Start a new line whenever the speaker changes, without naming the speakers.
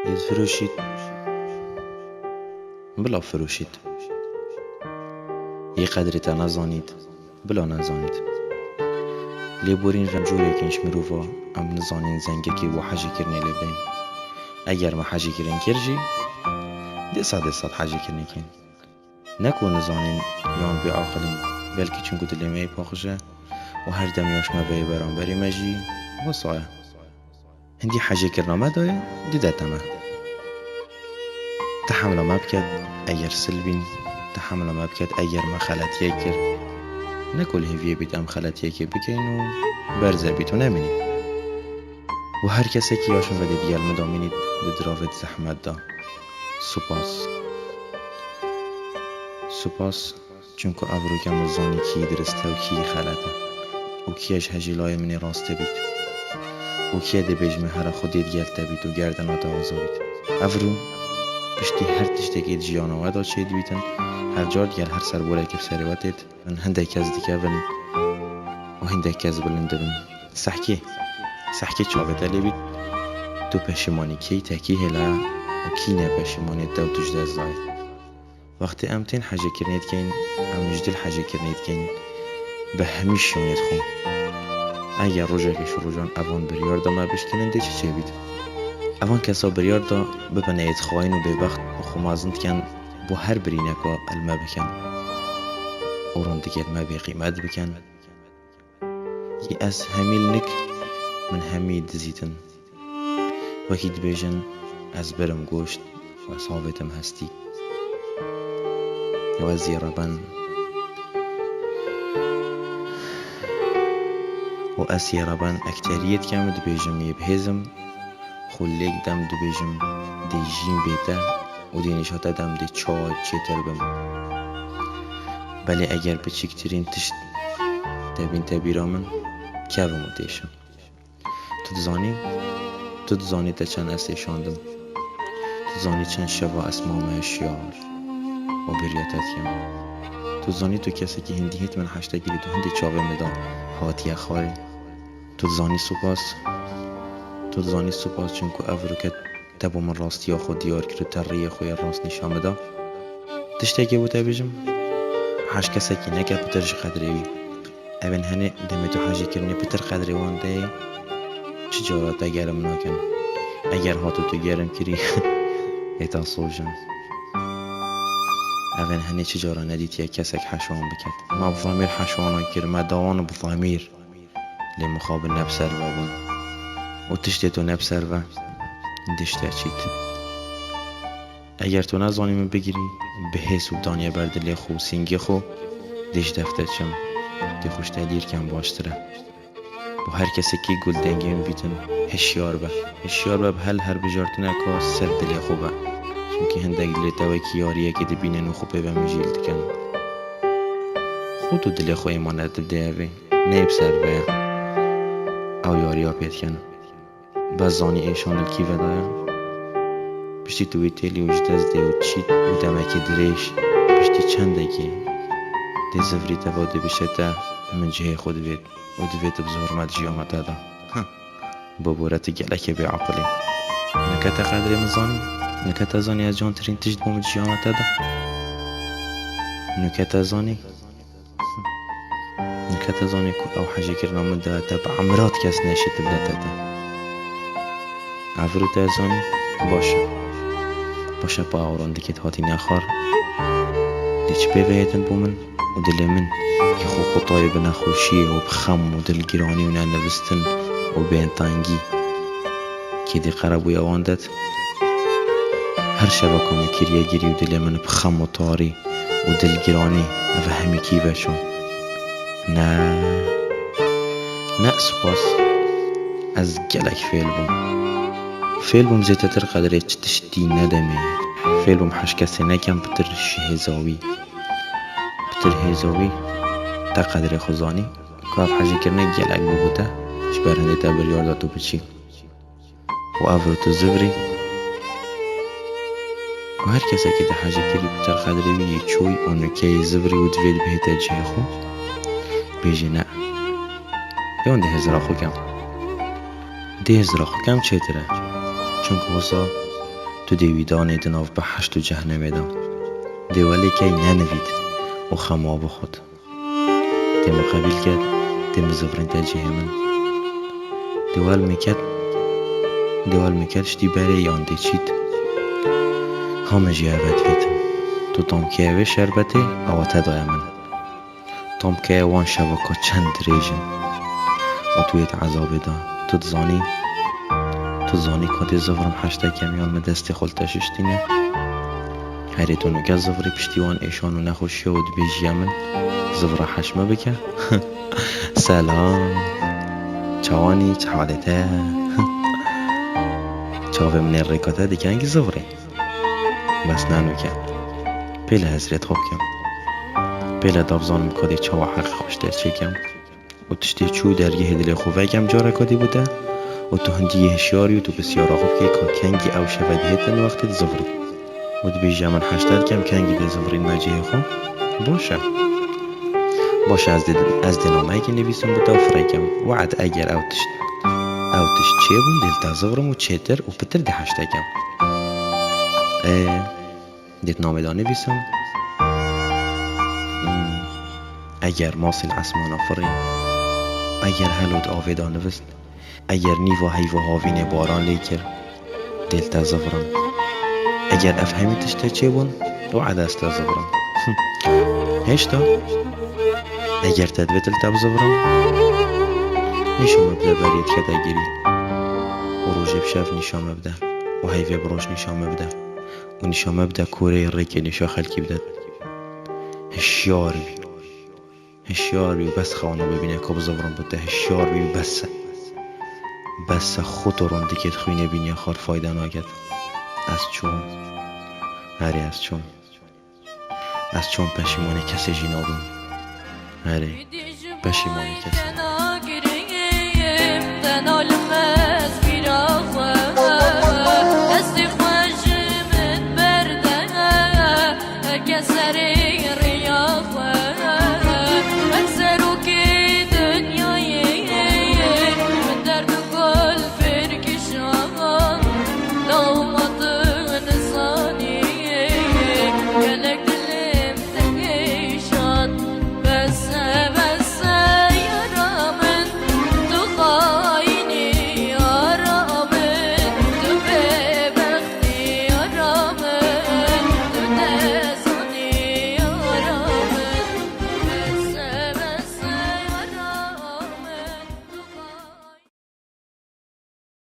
يتفروشيت بلا فروشيت یه قدری تا نزانید بلا نزانید لیبورین رمجوری کنش مروفا ام نزانین زنگه که و حجی کرنی لبین اگر ما حجی کرن کرجی دی صد حجی کرنی کن نکو نزانین یان بی عاقلین بلکه چونکو دلیمه پاخشه و هر دمیاش ما بی برانبری مجی و صایه هندی حجی کرنا ما دایه دی دتمه تحمل ما بکد اگر سلبین تحمل ما بکد اگر ما خلطیه کرد نکل هیویه بیت ام خلطیه که بکن و برزه بیتو نمینی و هر کسی که یاشون و دیگل مدامینید دراوت زحمت دا سپاس چونکو ابرو کم الزانی کی درسته و کی خلطه و کیش هجیلای منی راسته بیت و کیه دی بجمه هر خودید گلته بیت و گردنات آزا بیت ابرو پشتی هر تشتکی جیانا و دا چید بیتن هر جار گل هر سر بوله که بسرواتید من هنده کز دیگه بن و هنده کز بلنده بن سحکی چاوه دلی بیت تو پشمانی کی تکی هلا و کی نه پشمانی دو تجده زاید وقتی امتین حاجه کرنید کن ام جدل حاجه کرنید کن به همیش شونید خون اگر روژه کش روژان اوان بریار دا ما بشکنن دی چه بید اوان کسا بریار دا ببنه اید خواهین و ببخت و خمازند کن بو هر برینکا الما بکن اوران دیگر ما بی قیمت بکن ی از همیل نک من همی دزیتن وکی دبیجن از برم گوشت و صاوتم هستی و از یرابن اکتریت کم دبیجم یبهزم خلیک دم دبیجم دی جیم بیته و دی نشاته دم دی چای چیتر بم بله اگر بچکترین تشت تبین تبیرامن که و مدیشم تو دزانی تا چند استیشاندم تو دزانی چند شبا اسمام اشیار و بریاتت کم تو دزانی تو کسی که هندی هیت من حشته گیری تو هندی چاوه مدا هاتی اخواری تو دزانی سپاس چونکو افرو که تبو من راستی ها خود دیار کرد تریه خوی راست نشامه دا تشته که بوده بیجم حش کسی که نکه پترش قدریوی اون هنه دمی تو حاجی کرنی پتر قدری وانده چه جارات گرم ناکن اگر هاتو تو گرم کری ایتا سوجم اون هنه چه جارا ندید یک کسک حشوان بکد ما بفامیر حشوانا کر ما دوان بفامیر لی مخابل نبسر و بون و تشتی تو نبسر و دشته چید اگر تو نزانی من بگیری به حس و دانیه بردلی خو سینگی خو دیش دفتر چم دی خوش دلیر کم باشتره و هر کسی که گل دنگیم بیتن هشیار به هر بجارتنه که سر دلی خوبه چونکه هندگ دلی توی کیاریه که دی بینن و خوبه و مجیل دکن خودو دلی خوی مانه دل دیوی نیب سر به او یاریا پید کن بزانی ایشان الکی ودایا پشتی توی تیلی و جدز دی و چید و دمکی دریش پشتی چنده که دی زفری تواده بشته من جه خود بید و دوید بزهرمت جیامت دا بابورت گلک بی عقلی نکت قدر مزانی نکت زانی از جان ترین تجد بومد جیامت دا نکت زانی که او حاجی کرنا من دا تب عمرات کس نشید بلده دا عفرو تازانی باشه با آوران دیکت هاتی نخار دیچ بویدن بومن و دل من که خو قطای بنخوشیه و بخم و دل گرانی و ننوستن و بین تانگی که دی قربوی اواندت هر شبا کمی کریه گیری و دل من بخم و تاری و دل گرانی و همی کی بچون نه سپاس از گلک فیل بوم زیده تر قدره چه تشتی ندمه فیل بوم حش کسی نکم پتر هزاوی تا قدر خوزانی که اف حاجی کرنه گلک ببوده شبرنده تا بریار دا تو بچی و افرو تو زبری و هر کسی که دا حاجی کری پتر قدره وی چوی اونو که زبری و دوید بهتا جه خو بیجی نه یون ده هزرا خو کم چه تره چون که واسا تو دیویدان دناف به حشت و جهنم دا دیوالی که ننوید و خما بخود دیم قبیل کرد دیم زفرین تجیه من دیوال میکرد شتی بره یانده چید همه جی عبد وید تو تام که اوه شربته او تدای من تام که وان شبکا چند ریجن و تویت عذاب دا تو زانی که زفرم حشته کمیان من دستی خلتششتینه هری تو نگه زفری پشتیوان ایشانو نخوشی و بیجی من زفره حشمه بکه سلام چوانی چه حالته چاوه من الرکاته دیگه انگی زفره بس نانو که پیله حضرت خوب کم پیله دافزانم کدی چاوه حق خوشتر چه کم و تشتی چو درگه دل خوبه کم جاره کدی بوده و تو هندی هشیاری و تو بسیار خوب که کنگی او شود هیتن وقتی زفری و دو بیجه من حشتر کم کنگی ده زفرین مجیه خوب باشه از دنامه که نویسم بوده و فرکم وعد اگر اوتش چه بون دلتا زفرم و چهتر و پتر ده حشتر کم دیت نامه دا نویسم اگر ماسل اسمان آفرین اگر هلود آویدا نوست اگر نیو هیو هاوین باران لیکر دلتا زفرم اگر افهمی تشته چه بون وعد است زفرم هشتا اگر تدویت التاب زفرم نیشو مبده برید که دگیری و روژه بشف نیشا مبده و هیوه بروش نیشا مبده و نیشا مبده کوره ریک نیشا خلکی بدد هشیاری و بس خوانو ببینه که بزفرم بوده هشیاری و بس خود رو دیگه خوینه بینی خار فایده ناگد از چون پشیمانی کسی جینا بون هره پشیمانی کسی